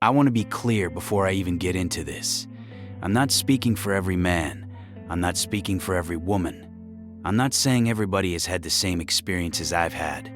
I want to be clear before I even get into this. I'm not speaking for every man. I'm not speaking for every woman. I'm not saying everybody has had the same experiences I've had.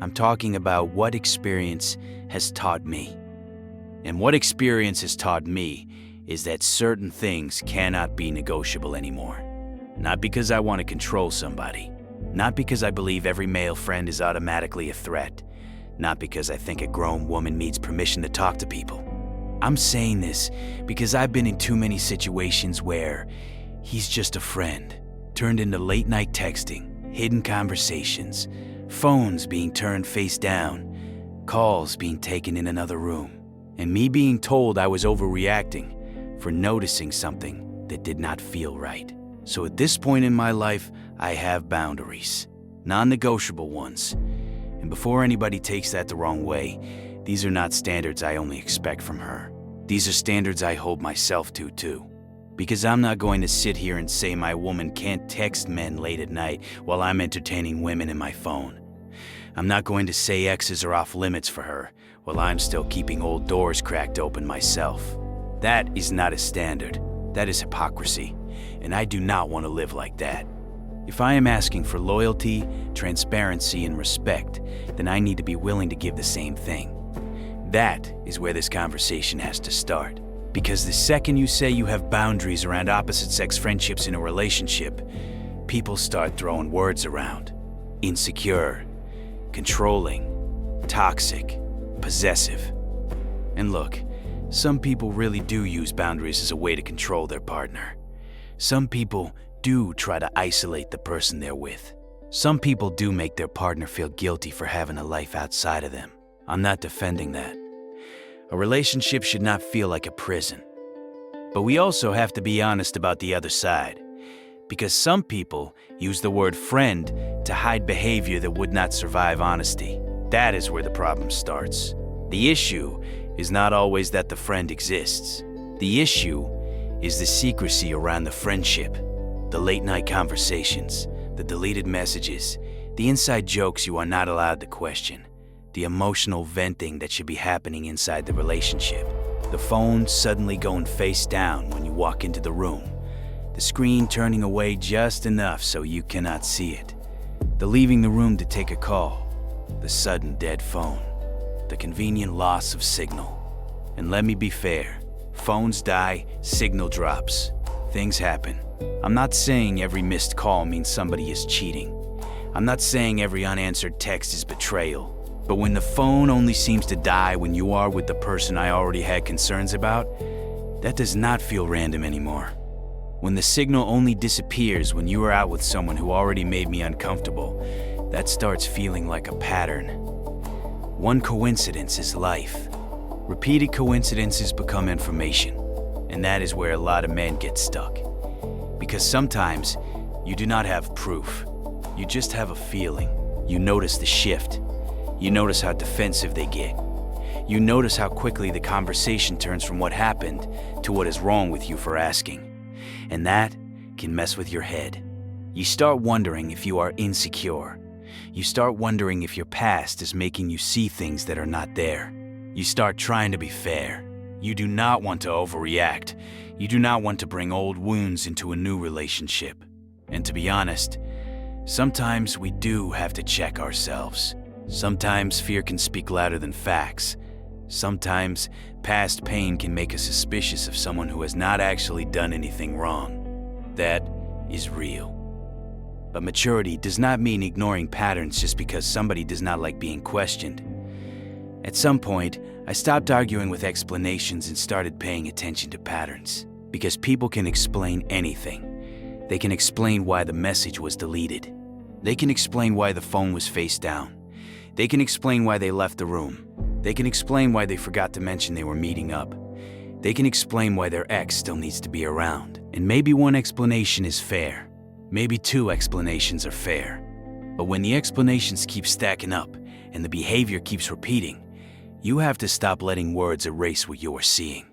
I'm talking about what experience has taught me. And what experience has taught me is that certain things cannot be negotiable anymore. Not because I want to control somebody. Not because I believe every male friend is automatically a threat. Not because I think a grown woman needs permission to talk to people. I'm saying this because I've been in too many situations where he's just a friend, turned into late-night texting, hidden conversations, phones being turned face down, calls being taken in another room, and me being told I was overreacting for noticing something that did not feel right. So at this point in my life, I have boundaries, non-negotiable ones. And before anybody takes that the wrong way, these are not standards I only expect from her. These are standards I hold myself to too. Because I'm not going to sit here and say my woman can't text men late at night while I'm entertaining women in my phone. I'm not going to say exes are off limits for her while I'm still keeping old doors cracked open myself. That is not a standard. That is hypocrisy. And I do not want to live like that. If I am asking for loyalty, transparency, and respect, then I need to be willing to give the same thing. That is where this conversation has to start. Because the second you say you have boundaries around opposite-sex friendships in a relationship, people start throwing words around. Insecure, controlling, toxic, possessive. And look, some people really do use boundaries as a way to control their partner. Some people do try to isolate the person they're with. Some people do make their partner feel guilty for having a life outside of them. I'm not defending that. A relationship should not feel like a prison. But we also have to be honest about the other side. Because some people use the word friend to hide behavior that would not survive honesty. That is where the problem starts. The issue is not always that the friend exists. The issue is the secrecy around the friendship. The late-night conversations, the deleted messages, the inside jokes you are not allowed to question, the emotional venting that should be happening inside the relationship, the phone suddenly going face down when you walk into the room, the screen turning away just enough so you cannot see it, the leaving the room to take a call, the sudden dead phone, the convenient loss of signal. And let me be fair, phones die, signal drops, things happen. I'm not saying every missed call means somebody is cheating. I'm not saying every unanswered text is betrayal. But when the phone only seems to die when you are with the person I already had concerns about, that does not feel random anymore. When the signal only disappears when you are out with someone who already made me uncomfortable, that starts feeling like a pattern. One coincidence is life. Repeated coincidences become information. And that is where a lot of men get stuck. Because sometimes you do not have proof. You just have a feeling. You notice the shift. You notice how defensive they get. You notice how quickly the conversation turns from what happened to what is wrong with you for asking. And that can mess with your head. You start wondering if you are insecure. You start wondering if your past is making you see things that are not there. You start trying to be fair. You do not want to overreact. You do not want to bring old wounds into a new relationship. And to be honest, sometimes we do have to check ourselves. Sometimes fear can speak louder than facts. Sometimes past pain can make us suspicious of someone who has not actually done anything wrong. That is real. But maturity does not mean ignoring patterns just because somebody does not like being questioned. At some point, I stopped arguing with explanations and started paying attention to patterns. Because people can explain anything. They can explain why the message was deleted. They can explain why the phone was face down. They can explain why they left the room. They can explain why they forgot to mention they were meeting up. They can explain why their ex still needs to be around. And maybe one explanation is fair. Maybe two explanations are fair. But when the explanations keep stacking up and the behavior keeps repeating, you have to stop letting words erase what you are seeing.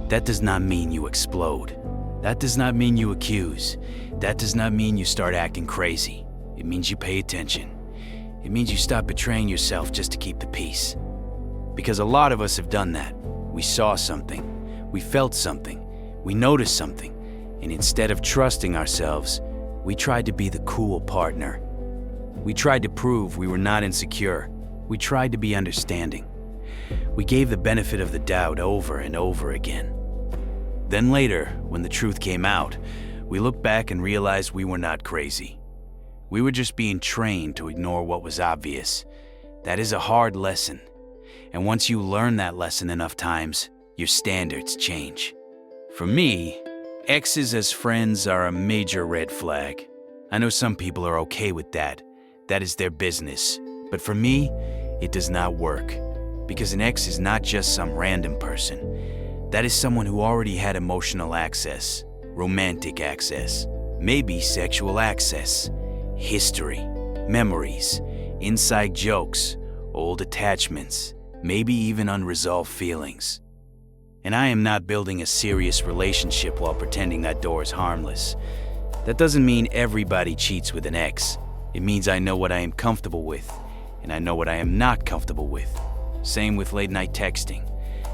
That does not mean you explode. That does not mean you accuse. That does not mean you start acting crazy. It means you pay attention. It means you stop betraying yourself just to keep the peace. Because a lot of us have done that. We saw something, we felt something, we noticed something, and instead of trusting ourselves, we tried to be the cool partner. We tried to prove we were not insecure. We tried to be understanding. We gave the benefit of the doubt over and over again. Then later, when the truth came out, we looked back and realized we were not crazy. We were just being trained to ignore what was obvious. That is a hard lesson. And once you learn that lesson enough times, your standards change. For me, exes as friends are a major red flag. I know some people are okay with that. That is their business. But for me, it does not work. Because an ex is not just some random person. That is someone who already had emotional access, romantic access, maybe sexual access, history, memories, inside jokes, old attachments, maybe even unresolved feelings. And I am not building a serious relationship while pretending that door is harmless. That doesn't mean everybody cheats with an ex. It means I know what I am comfortable with, and I know what I am not comfortable with. Same with late-night texting.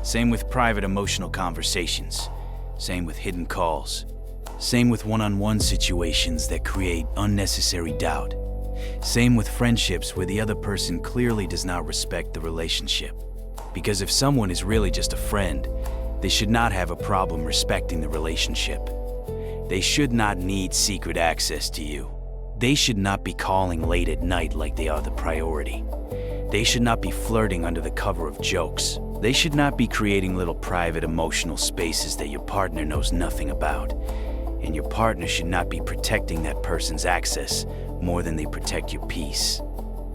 Same with private emotional conversations. Same with hidden calls. Same with one-on-one situations that create unnecessary doubt. Same with friendships where the other person clearly does not respect the relationship. Because if someone is really just a friend, they should not have a problem respecting the relationship. They should not need secret access to you. They should not be calling late at night like they are the priority. They should not be flirting under the cover of jokes. They should not be creating little private emotional spaces that your partner knows nothing about. And your partner should not be protecting that person's access more than they protect your peace.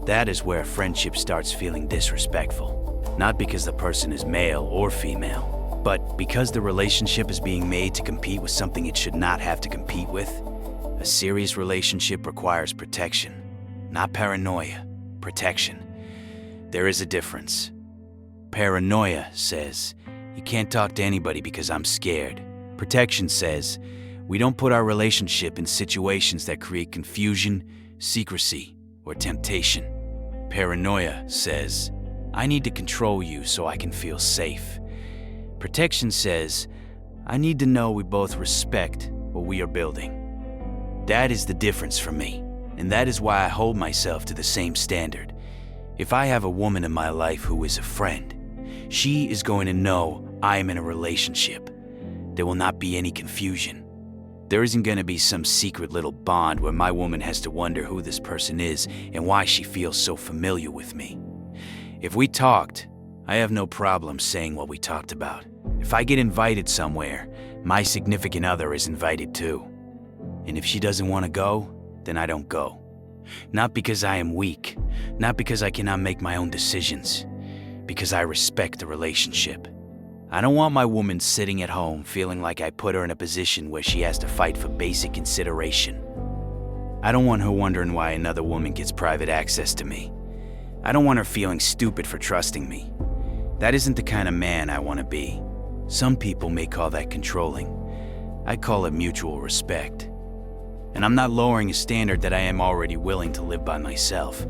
That is where a friendship starts feeling disrespectful. Not because the person is male or female, but because the relationship is being made to compete with something it should not have to compete with. A serious relationship requires protection, not paranoia, protection. There is a difference. Paranoia says, you can't talk to anybody because I'm scared. Protection says, we don't put our relationship in situations that create confusion, secrecy, or temptation. Paranoia says, I need to control you so I can feel safe. Protection says, I need to know we both respect what we are building. That is the difference for me, and that is why I hold myself to the same standard. If I have a woman in my life who is a friend, she is going to know I am in a relationship. There will not be any confusion. There isn't going to be some secret little bond where my woman has to wonder who this person is and why she feels so familiar with me. If we talked, I have no problem saying what we talked about. If I get invited somewhere, my significant other is invited too. And if she doesn't want to go, then I don't go. Not because I am weak, not because I cannot make my own decisions, because I respect the relationship. I don't want my woman sitting at home feeling like I put her in a position where she has to fight for basic consideration. I don't want her wondering why another woman gets private access to me. I don't want her feeling stupid for trusting me. That isn't the kind of man I want to be. Some people may call that controlling. I call it mutual respect. And I'm not lowering a standard that I am already willing to live by myself.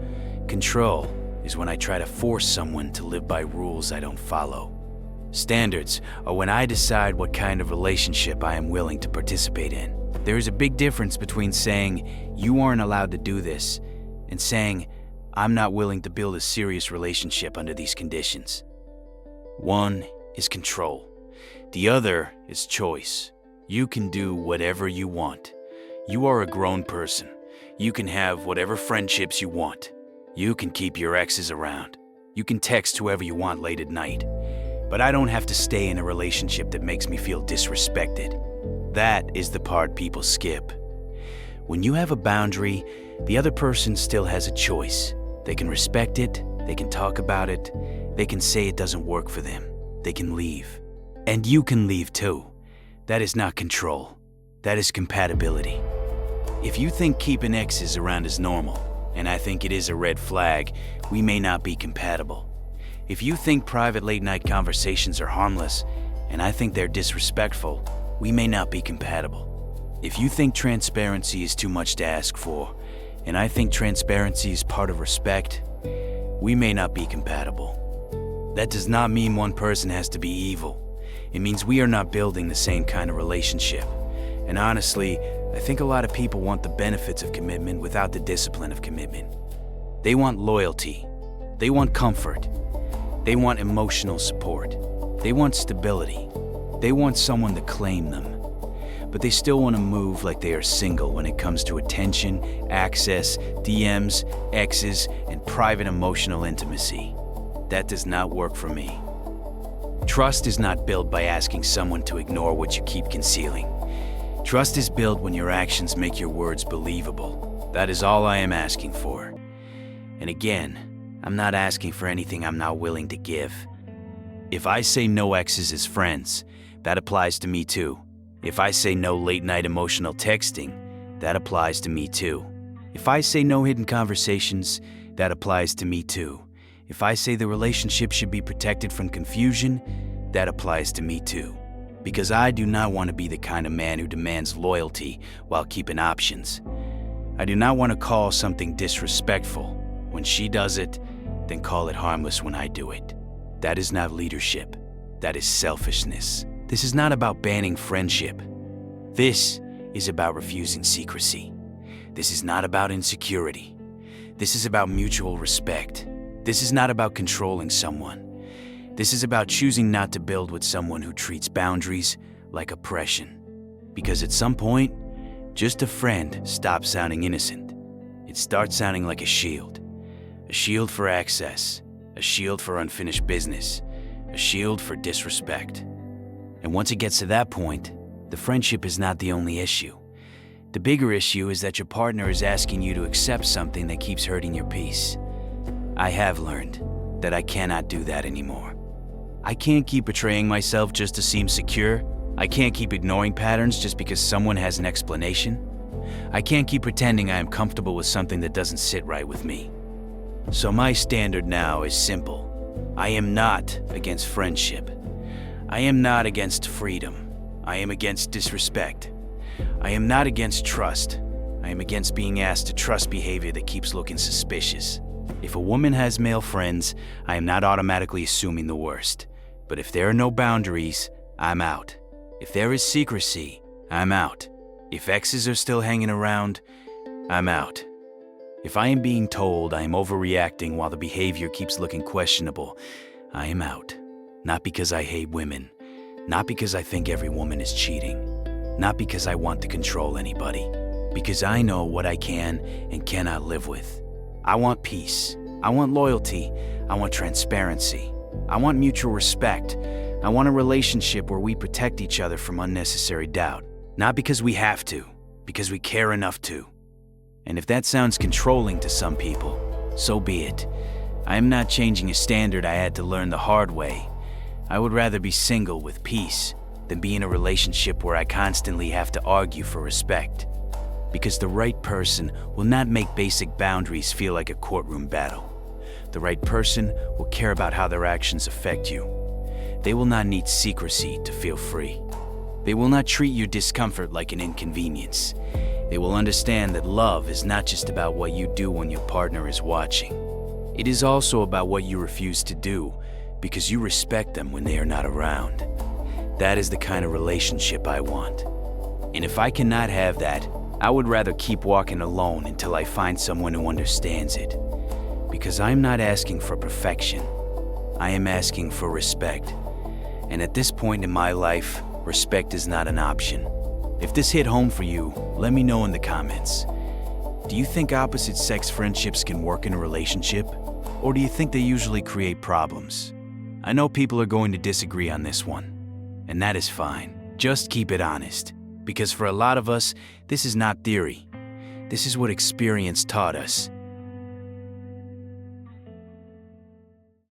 Control is when I try to force someone to live by rules I don't follow. Standards are when I decide what kind of relationship I am willing to participate in. There is a big difference between saying, you aren't allowed to do this, and saying, I'm not willing to build a serious relationship under these conditions. One is control. The other is choice. You can do whatever you want. You are a grown person. You can have whatever friendships you want. You can keep your exes around. You can text whoever you want late at night. But I don't have to stay in a relationship that makes me feel disrespected. That is the part people skip. When you have a boundary, the other person still has a choice. They can respect it, they can talk about it, they can say it doesn't work for them, they can leave. And you can leave too. That is not control. That is compatibility. If you think keeping exes around is normal, and I think it is a red flag, we may not be compatible. If you think private late-night conversations are harmless, and I think they're disrespectful, we may not be compatible. If you think transparency is too much to ask for, and I think transparency is part of respect, we may not be compatible. That does not mean one person has to be evil. It means we are not building the same kind of relationship. And honestly, I think a lot of people want the benefits of commitment without the discipline of commitment. They want loyalty. They want comfort. They want emotional support. They want stability. They want someone to claim them. But they still want to move like they are single when it comes to attention, access, DMs, exes, and private emotional intimacy. That does not work for me. Trust is not built by asking someone to ignore what you keep concealing. Trust is built when your actions make your words believable. That is all I am asking for. And again, I'm not asking for anything I'm not willing to give. If I say no exes as friends, that applies to me too. If I say no late-night emotional texting, that applies to me too. If I say no hidden conversations, that applies to me too. If I say the relationship should be protected from confusion, that applies to me too. Because I do not want to be the kind of man who demands loyalty while keeping options. I do not want to call something disrespectful when she does it, then call it harmless when I do it. That is not leadership. That is selfishness. This is not about banning friendship. This is about refusing secrecy. This is not about insecurity. This is about mutual respect. This is not about controlling someone. This is about choosing not to build with someone who treats boundaries like oppression. Because at some point, just a friend stops sounding innocent. It starts sounding like a shield. A shield for access. A shield for unfinished business. A shield for disrespect. And once it gets to that point, the friendship is not the only issue. The bigger issue is that your partner is asking you to accept something that keeps hurting your peace. I have learned that I cannot do that anymore. I can't keep betraying myself just to seem secure. I can't keep ignoring patterns just because someone has an explanation. I can't keep pretending I am comfortable with something that doesn't sit right with me. So my standard now is simple. I am not against friendship. I am not against freedom. I am against disrespect. I am not against trust. I am against being asked to trust behavior that keeps looking suspicious. If a woman has male friends, I am not automatically assuming the worst. But if there are no boundaries, I'm out. If there is secrecy, I'm out. If exes are still hanging around, I'm out. If I am being told I am overreacting while the behavior keeps looking questionable, I am out. Not because I hate women, not because I think every woman is cheating, not because I want to control anybody, because I know what I can and cannot live with. I want peace. I want loyalty. I want transparency. I want mutual respect. I want a relationship where we protect each other from unnecessary doubt. Not because we have to, because we care enough to. And if that sounds controlling to some people, so be it. I am not changing a standard I had to learn the hard way. I would rather be single with peace than be in a relationship where I constantly have to argue for respect. Because the right person will not make basic boundaries feel like a courtroom battle. The right person will care about how their actions affect you. They will not need secrecy to feel free. They will not treat your discomfort like an inconvenience. They will understand that love is not just about what you do when your partner is watching. It is also about what you refuse to do because you respect them when they are not around. That is the kind of relationship I want. And if I cannot have that, I would rather keep walking alone until I find someone who understands it. Because I'm not asking for perfection. I am asking for respect. And at this point in my life, respect is not an option. If this hit home for you, let me know in the comments. Do you think opposite-sex friendships can work in a relationship? Or do you think they usually create problems? I know people are going to disagree on this one. And that is fine. Just keep it honest. Because for a lot of us, this is not theory. This is what experience taught us.